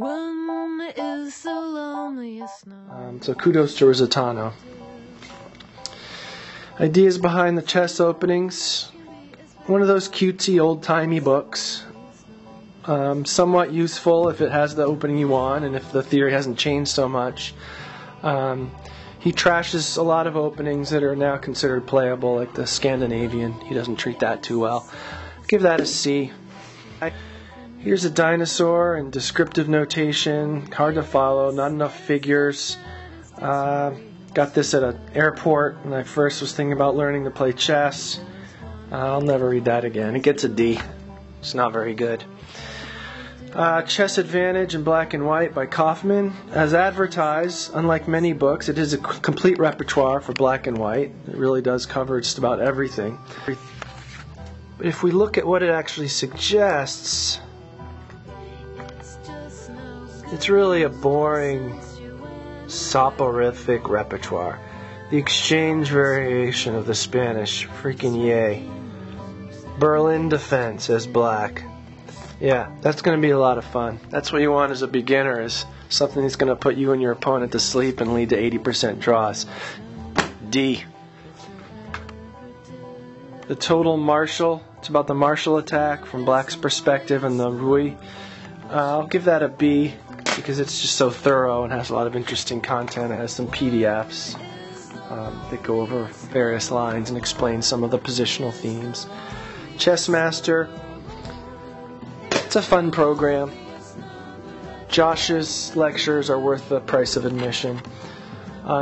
One is the loneliest night. So kudos to Rosatano. Ideas behind the chess openings. One of those cutesy old-timey books. Somewhat useful if it has the opening you want and if the theory hasn't changed so much. He trashes a lot of openings that are now considered playable, like the Scandinavian. He doesn't treat that too well. Give that a C. Here's a dinosaur in descriptive notation, hard to follow, not enough figures. Got this at an airport when I first was thinking about learning to play chess. I'll never read that again. It gets a D. It's not very good. Chess Advantage in Black and White by Kaufman. As advertised, unlike many books, it is a complete repertoire for black and white. It really does cover just about everything. But if we look at what it actually suggests, it's really a boring, soporific repertoire. The exchange variation of the Spanish, freaking yay. Berlin defense as black. Yeah, that's going to be a lot of fun. That's what you want as a beginner, is something that's going to put you and your opponent to sleep and lead to 80% draws. D. The total Marshall. It's about the Marshall attack from black's perspective and the Rui. I'll give that a B because it's just so thorough and has a lot of interesting content. It has some PDFs that go over various lines and explain some of the positional themes. Chessmaster. It's a fun program. Josh's lectures are worth the price of admission.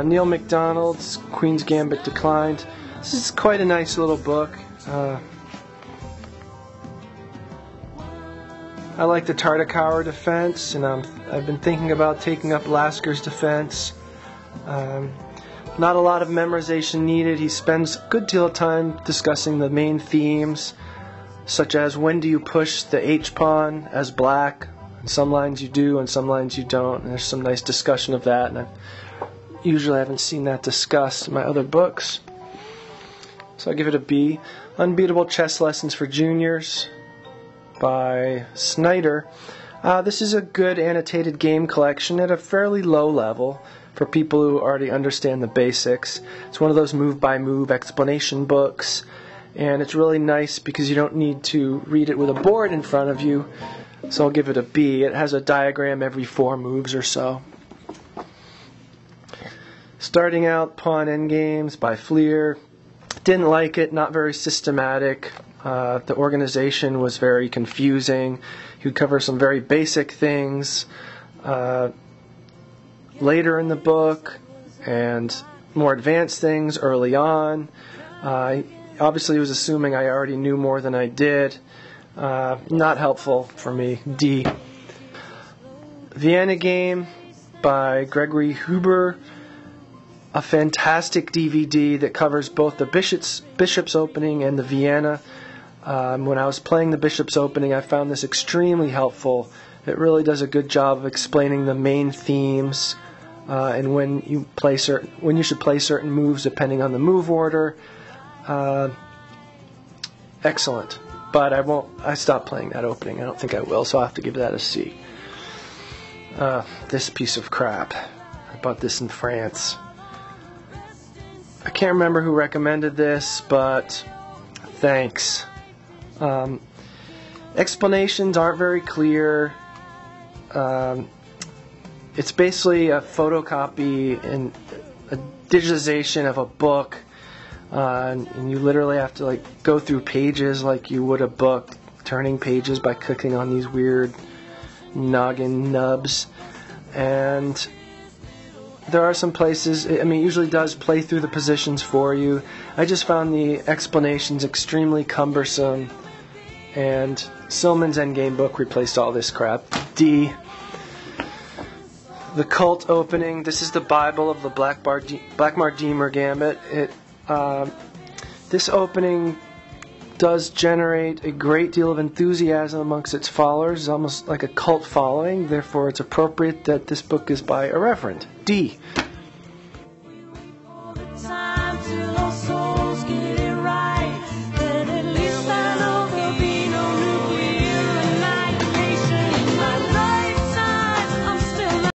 Neil MacDonald's Queen's Gambit Declined. This is quite a nice little book. I like the Tartakower defense, and I've been thinking about taking up Lasker's defense. Not a lot of memorization needed. He spends a good deal of time discussing the main themes, such as when do you push the H-pawn as black. In some lines you do, and some lines you don't. And there's some nice discussion of that, and I usually haven't seen that discussed in my other books. So I'll give it a B. Unbeatable Chess Lessons for Juniors by Snyder. This is a good annotated game collection at a fairly low level for people who already understand the basics. It's one of those move-by-move explanation books, and it's really nice because you don't need to read it with a board in front of you, so I'll give it a B. It has a diagram every 4 moves or so. Starting Out Pawn Endgames by Fleer. Didn't like it, not very systematic. The organization was very confusing. He would cover some very basic things later in the book and more advanced things early on. Obviously, he was assuming I already knew more than I did. Not helpful for me. D. Vienna Game by Gregory Huber. A fantastic DVD that covers both the Bishop's Opening and the Vienna. When I was playing the Bishop's Opening, I found this extremely helpful. It really does a good job of explaining the main themes and when you should play certain moves depending on the move order. Excellent. But I stopped playing that opening. I don't think I will, so I'll have to give that a C. This piece of crap. I bought this in France. I can't remember who recommended this, but thanks. Explanations aren't very clear. It's basically a photocopy and a digitization of a book, and you literally have to go through pages like you would a book, turning pages by clicking on these weird noggin nubs. And there are some places, it usually does play through the positions for you. I just found the explanations extremely cumbersome, and Silman's Endgame book replaced all this crap. D. The Cult Opening. This is the Bible of the Blackmar-Deemer Gambit. This opening does generate a great deal of enthusiasm amongst its followers. It's almost like a cult following. Therefore, it's appropriate that this book is by a reverend. D.